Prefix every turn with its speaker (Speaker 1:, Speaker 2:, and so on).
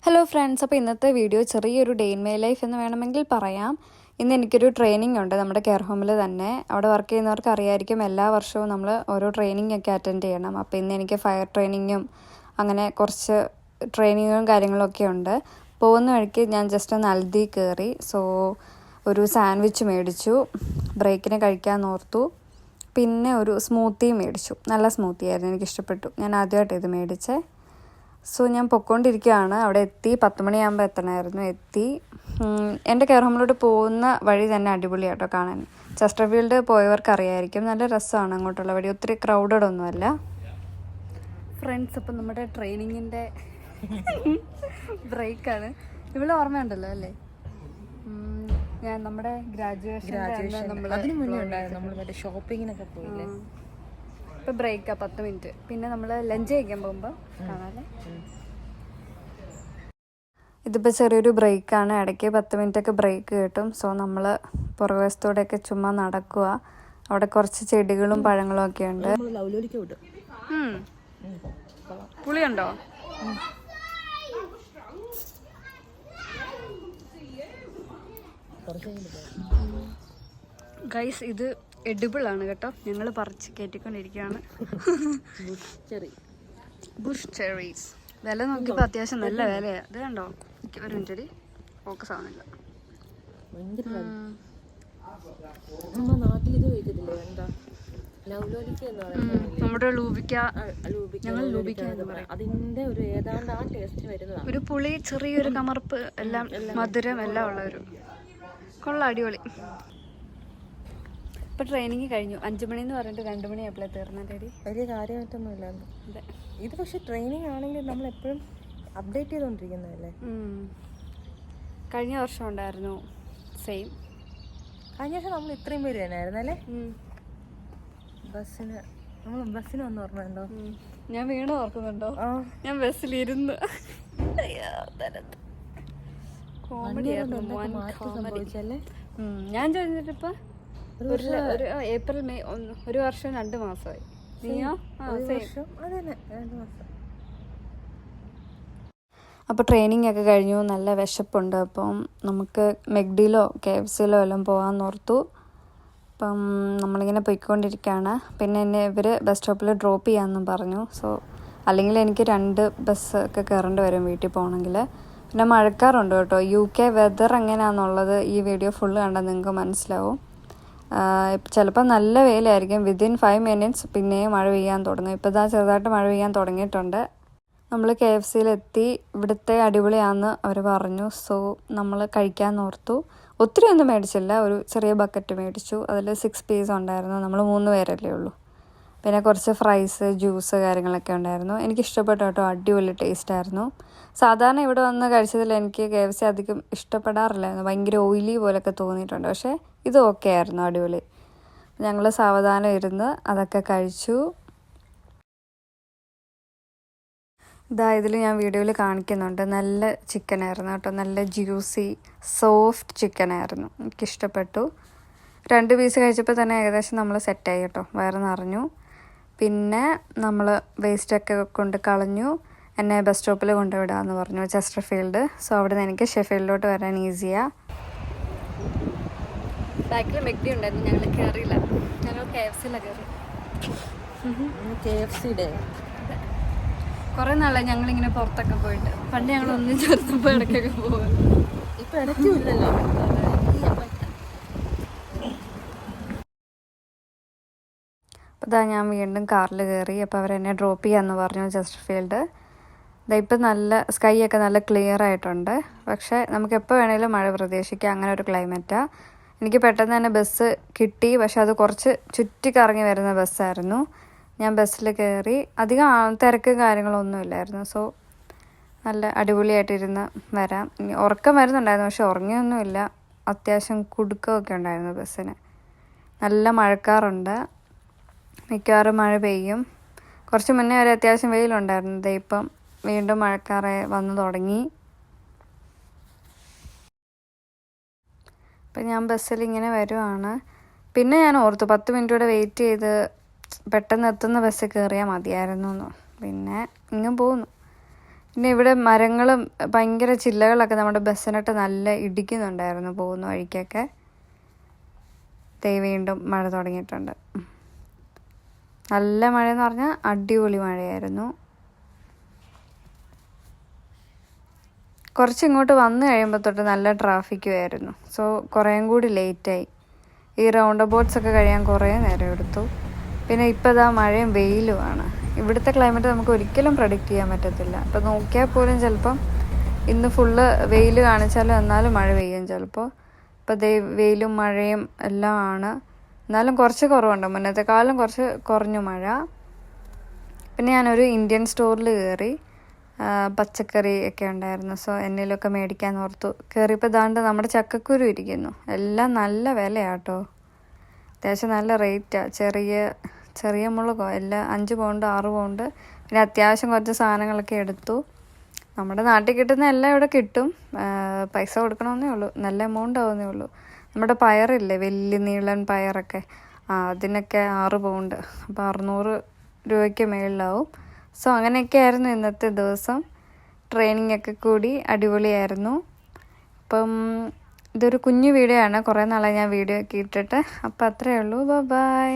Speaker 1: Hello friends, അപ്പോൾ ഇന്നത്തെ video ചെറിയൊരു ഡേ ഇൻ മൈ ലൈഫ് എന്ന് വേണമെങ്കിൽ പറയാം. ഇന്ന് എനിക്കൊരു ട്രെയിനിങ് ഉണ്ട് നമ്മുടെ കെയർ ഹോമിൽ തന്നെ. അവിടെ വർക്ക് ചെയ്യുന്നവർക്ക് അറിയായിരിക്കും, എല്ലാ വർഷവും നമ്മൾ ഓരോ ട്രെയിനിങ് ഒക്കെ അറ്റൻഡ് ചെയ്യണം. അപ്പോൾ ഇന്ന് എനിക്ക് ഫയർ ട്രെയിനിങ്ങും അങ്ങനെ കുറച്ച് ട്രെയിനിങ്ങും കാര്യങ്ങളൊക്കെ ഉണ്ട്. പോകുന്ന വഴിക്ക് ഞാൻ ജസ്റ്റ് ഒന്ന് അൽദി കയറി. ഒരു സാൻഡ്വിച്ച് മേടിച്ചു, ബ്രേക്കിന് കഴിക്കാൻ ഓർത്തു. പിന്നെ ഒരു സ്മൂത്തി മേടിച്ചു. നല്ല സ്മൂത്തി ആയിരുന്നു, എനിക്കിഷ്ടപ്പെട്ടു. ഞാൻ ആദ്യമായിട്ട് ഇത് മേടിച്ചേ. ഞാൻ പൊയ്ക്കൊണ്ടിരിക്കുകയാണ്. അവിടെ എത്തി, 10 മണിയാകുമ്പോൾ എത്തണമായിരുന്നു. എത്തി. എൻ്റെ കെയർ ഹോമിലോട്ട് പോകുന്ന വഴി തന്നെ അടിപൊളിയാണ് കേട്ടോ കാണാൻ. ചെസ്റ്റർഫീൽഡ് പോയവർക്ക് അറിയായിരിക്കും, നല്ല രസമാണ് അങ്ങോട്ടുള്ള വഴി. ഒത്തിരി ക്രൗഡഡ് ഒന്നുമല്ല. ഫ്രണ്ട്സ്, ഇപ്പം നമ്മുടെ ട്രെയിനിങ്ങിൻ്റെ ബ്രേക്കാണ്. ഇവിടെ ഓർമ്മയുണ്ടല്ലോ അല്ലേ, ഞാൻ നമ്മുടെ ഗ്രാജുവേഷൻ
Speaker 2: ഷോപ്പിങ്ങിനൊക്കെ പോയില്ലേ.
Speaker 1: ഇപ്പം ബ്രേക്കാണ് 10 മിനിറ്റ്. പിന്നെ നമ്മൾ ലഞ്ച് കഴിക്കാൻ പോകുമ്പോൾ കാണാമല്ലേ. ഇതിപ്പോൾ ചെറിയൊരു ബ്രേക്കാണ്, ഇടയ്ക്ക് 10 മിനിറ്റൊക്കെ ബ്രേക്ക് കിട്ടും. നമ്മൾ പുറകുവശത്തോടെയൊക്കെ ചുമ്മാ നടക്കുക. അവിടെ കുറച്ച് ചെടികളും പഴങ്ങളും ഒക്കെ ഉണ്ട്. പുളിയുണ്ടോ? ഗൈസ്, ഇത് എഡിബിൾ ആണ് കേട്ടോ. ഞങ്ങൾ പറിച്ച് കയറ്റിക്കൊണ്ടിരിക്കുകയാണ്. Bush cherries. വില നോക്കിയപ്പോൾ അത്യാവശ്യം നല്ല വിലയാണ്. ഇത് കണ്ടോ, ഒരു മിനിറ്റ് ഫോക്കസ് ആവുന്നില്ല. നമ്മുടെ ലൂബിക്ക, ഞങ്ങൾ ലൂബിക്ക എന്ന് പറയും.
Speaker 2: അതിന്റെ ഒരു ഏതാണ്ട് ആ ടേസ്റ്റ് വരുന്നതാണ്.
Speaker 1: ഒരു പുളി, ചെറിയൊരു കമർപ്പ്, എല്ലാം മധുരം എല്ലാം ഉള്ള ഒരു കൊള്ള അടിപൊളി. ഇപ്പം ട്രെയിനിങ് കഴിഞ്ഞു. 5 മണി എന്ന് പറഞ്ഞിട്ട് 2 മണി ആയപ്പോഴേ തീർന്നേടി.
Speaker 2: വലിയ കാര്യമായിട്ടൊന്നുമില്ലായിരുന്നു.
Speaker 1: അതെ,
Speaker 2: ഇത് പക്ഷെ ട്രെയിനിങ് ആണെങ്കിൽ നമ്മൾ എപ്പോഴും അപ്ഡേറ്റ് ചെയ്തുകൊണ്ടിരിക്കുന്നതല്ലേ.
Speaker 1: കഴിഞ്ഞ വർഷം ഉണ്ടായിരുന്നു സെയിം.
Speaker 2: കഴിഞ്ഞ വർഷം നമ്മൾ ഇത്രയും പേര് തന്നെയായിരുന്നു അല്ലേ. ബസ്സിന് വന്ന് ഓർമ്മയുണ്ടോ?
Speaker 1: ഞാൻ വീണ് ഓർക്കുന്നുണ്ടോ? ഞാൻ ബസ്സിലിരുന്ന് കോമഡി സംഭവിച്ചല്ലേ. ഞാൻ ചോദിച്ചിട്ടിപ്പോ ഒരു ഏപ്രിൽ മെയ് 1 വർഷം 2 മാസമായി. നീയോ? അപ്പോൾ ട്രെയിനിങ് ഒക്കെ കഴിഞ്ഞു, നല്ല വിശപ്പുണ്ട്. അപ്പം നമുക്ക് മെക്ഡിയിലോ KFCയിലോ എല്ലാം പോകാമെന്ന് ഓർത്തു. അപ്പം നമ്മളിങ്ങനെ പോയിക്കൊണ്ടിരിക്കുകയാണ്. പിന്നെ എന്നെ ഇവർ ബസ് സ്റ്റോപ്പിൽ ഡ്രോപ്പ് ചെയ്യാമെന്നും പറഞ്ഞു. അല്ലെങ്കിൽ എനിക്ക് 2 ബസ് ഒക്കെ കയറേണ്ടി വരും വീട്ടിൽ പോകണമെങ്കിൽ. പിന്നെ മഴക്കാറുണ്ട് കേട്ടോ. UK വെതർ എങ്ങനെയാണെന്നുള്ളത് ഈ വീഡിയോ ഫുള്ള് കണ്ടാൽ നിങ്ങൾക്ക് മനസ്സിലാവും. ചിലപ്പോൾ നല്ല വെയിലായിരിക്കും. വിതിൻ 5 മിനിറ്റ്സ് പിന്നെയും മഴ പെയ്യാൻ തുടങ്ങും. ഇപ്പോൾ ചെറുതായിട്ട് മഴ പെയ്യാൻ തുടങ്ങിയിട്ടുണ്ട്. നമ്മൾ KFCയിലെത്തി. ഇവിടുത്തെ അടിപൊളിയാണെന്ന് അവർ പറഞ്ഞു. നമ്മൾ കഴിക്കാൻ ഓർത്തു. ഒത്തിരി ഒന്നും മേടിച്ചില്ല, ഒരു ചെറിയ ബക്കറ്റ് മേടിച്ചു. അതിൽ 6 പീസ് ഉണ്ടായിരുന്നു. നമ്മൾ 3 പേരല്ലേ ഉള്ളൂ. പിന്നെ കുറച്ച് ഫ്രൈസ്, ജ്യൂസ് കാര്യങ്ങളൊക്കെ ഉണ്ടായിരുന്നു. എനിക്കിഷ്ടപ്പെട്ടു കേട്ടോ, അടിപൊളി ടേസ്റ്റായിരുന്നു. സാധാരണ ഇവിടെ വന്ന് കഴിച്ചതിൽ എനിക്ക് KFC അധികം ഇഷ്ടപ്പെടാറില്ലായിരുന്നു. ഭയങ്കര ഓയിലി പോലൊക്കെ തോന്നിയിട്ടുണ്ട്. പക്ഷേ ഇത് ഓക്കെ ആയിരുന്നു, അടിപൊളി. ഞങ്ങൾ സാവധാനം ഇരുന്ന് അതൊക്കെ കഴിച്ചു. ഇതിൽ ഞാൻ വീഡിയോയിൽ കാണിക്കുന്നുണ്ട്. നല്ല ചിക്കനായിരുന്നു കേട്ടോ, നല്ല ജ്യൂസി സോഫ്റ്റ് ചിക്കനായിരുന്നു. എനിക്കിഷ്ടപ്പെട്ടു. 2 പീസ് കഴിച്ചപ്പോൾ തന്നെ ഏകദേശം നമ്മൾ സെറ്റായി കേട്ടോ, വയറ് നിറഞ്ഞു. പിന്നെ നമ്മൾ വേസ്റ്റൊക്കെ കൊണ്ട് കളഞ്ഞു. എന്നെ ബസ് സ്റ്റോപ്പിൽ കൊണ്ടുവിടാമെന്ന് പറഞ്ഞു, ചെസ്റ്റർഫീൽഡ്. അവിടെ നിന്ന് എനിക്ക് ഷെഫീൽഡിലോട്ട് വരാൻ ഈസിയാണ്. ബാക്കിൽ മെക്ഡി ഉണ്ടായിരുന്നു, ഞങ്ങൾ കയറിയില്ല. ഞങ്ങൾ KFCയിലാണ് കയറി.
Speaker 2: KFCയുടെ
Speaker 1: കുറേ നാളായി ഞങ്ങളിങ്ങനെ പുറത്തൊക്കെ പോയിട്ട്. പണ്ട് ഞങ്ങൾ ഒന്നും ചേർത്തപ്പോൾ ഇടയ്ക്കൊക്കെ പോകും.
Speaker 2: ഇപ്പം ഇടയ്ക്കും ഇല്ലല്ലോ.
Speaker 1: അപ്പോൾ ഞാൻ വീണ്ടും കാറിൽ കയറി. അപ്പോൾ അവരെന്നെ ഡ്രോപ്പ് ചെയ്യാമെന്ന് പറഞ്ഞു, ചെസ്റ്റർഫീൽഡ്. ഇപ്പം നല്ല സ്കൈ ഒക്കെ നല്ല ക്ലിയർ ആയിട്ടുണ്ട്. പക്ഷേ നമുക്ക് എപ്പോൾ വേണേലും മഴ പ്രതീക്ഷിക്കാം, അങ്ങനെ ഒരു ക്ലൈമറ്റാണ്. എനിക്ക് പെട്ടെന്ന് തന്നെ ബസ് കിട്ടി. പക്ഷെ അത് കുറച്ച് ചുറ്റിക്കറങ്ങി വരുന്ന ബസ്സായിരുന്നു. ഞാൻ ബസ്സിൽ കയറി. അധികം തിരക്കും കാര്യങ്ങളൊന്നുമില്ലായിരുന്നു. നല്ല അടിപൊളിയായിട്ടിരുന്ന് വരാം. ഇനി ഉറക്കം വരുന്നുണ്ടായിരുന്നു, പക്ഷെ ഉറങ്ങിയൊന്നുമില്ല. അത്യാവശ്യം കുടുക്കമൊക്കെ ഉണ്ടായിരുന്നു ബസ്സിന്. നല്ല മഴക്കാറുണ്ട്, മിക്കവാറും മഴ പെയ്യും. കുറച്ച് മുന്നേ വരെ അത്യാവശ്യം വെയിലുണ്ടായിരുന്നു. ഇപ്പം വീണ്ടും മഴക്കാറ് വന്നു തുടങ്ങി. അപ്പം ഞാൻ ബസ്സിൽ ഇങ്ങനെ വരുവാണ്. പിന്നെ ഞാൻ ഓർത്തു 10 മിനിറ്റ് കൂടെ വെയിറ്റ് ചെയ്ത് പെട്ടെന്ന് എത്തുന്ന ബസ്സിൽ കയറിയാൽ മതിയായിരുന്നു. പിന്നെ ഇങ്ങും പോകുന്നു. പിന്നെ ഇവിടെ മരങ്ങളും ഭയങ്കര ചില്ലകളൊക്കെ നമ്മുടെ ബസ്സിനിട്ട് നല്ല ഇടിക്കുന്നുണ്ടായിരുന്നു പോകുന്ന വഴിക്കൊക്കെ. വീണ്ടും മഴ തുടങ്ങിയിട്ടുണ്ട്. നല്ല മഴയെന്ന് പറഞ്ഞാൽ അടിപൊളി മഴയായിരുന്നു. കുറച്ചിങ്ങോട്ട് വന്നു കഴിയുമ്പോൾ തൊട്ട് നല്ല ട്രാഫിക്കും ആയിരുന്നു. സോ കുറേയും കൂടി ലേറ്റായി. ഈ റൗണ്ട് അബൌട്ട്സ് ഒക്കെ കഴിയാൻ കുറേ നേരം എടുത്തു. പിന്നെ ഇപ്പോൾ ഇതാ മഴയും വെയിലുമാണ്. ഇവിടുത്തെ ക്ലൈമറ്റ് നമുക്ക് ഒരിക്കലും പ്രഡിക്റ്റ് ചെയ്യാൻ പറ്റത്തില്ല. അപ്പോൾ നോക്കിയാൽ പോലും ചിലപ്പം ഇന്ന് ഫുള്ള് വെയിൽ കാണിച്ചാലും എന്നാലും മഴ പെയ്യും ചിലപ്പോൾ. ഇപ്പോൾ വെയിലും മഴയും എല്ലാം ആണ്. എന്നാലും കുറച്ച് കുറവുണ്ട്, മുന്നത്തെക്കാളും കുറച്ച് കുറഞ്ഞു മഴ. പിന്നെ ഞാനൊരു ഇന്ത്യൻ സ്റ്റോറിൽ കയറി. പച്ചക്കറി ഒക്കെ ഉണ്ടായിരുന്നു. സോ എന്തെങ്കിലുമൊക്കെ മേടിക്കാൻ ഓർത്തു കയറിയപ്പോൾ ദാണ്ട് നമ്മുടെ ചക്കക്കുരു ഇരിക്കുന്നു. എല്ലാം നല്ല വിലയാട്ടോ, അത്യാവശ്യം നല്ല റേറ്റാണ്. ചെറിയ മുളകോ എല്ലാം 5 പൗണ്ട് 6 പൗണ്ട്. പിന്നെ അത്യാവശ്യം കുറച്ച് സാധനങ്ങളൊക്കെ എടുത്തു. നമ്മുടെ നാട്ടിൽ കിട്ടുന്ന എല്ലാം ഇവിടെ കിട്ടും. പൈസ കൊടുക്കണമെന്നേ ഉള്ളൂ, നല്ല എമൗണ്ട് ആവുന്നേ ഉള്ളൂ. നമ്മുടെ പയറില്ലേ, വലിയ നീളൻ പയറൊക്കെ, അതിനൊക്കെ 6 പൗണ്ട്. അപ്പോൾ 600 രൂപയ്ക്ക് മേളിലാവും. സോ അങ്ങനെയൊക്കെ ആയിരുന്നു ഇന്നത്തെ ദിവസം. ട്രെയിനിങ് ഒക്കെ കൂടി അടിപൊളിയായിരുന്നു. അപ്പം ഇതൊരു കുഞ്ഞു വീഡിയോ ആണ്, കുറേ നാളായി ഞാൻ വീഡിയോ ഒക്കെ ഇട്ടിട്ട്. അപ്പോൾ അത്രയേ ഉള്ളൂ. ബൈ.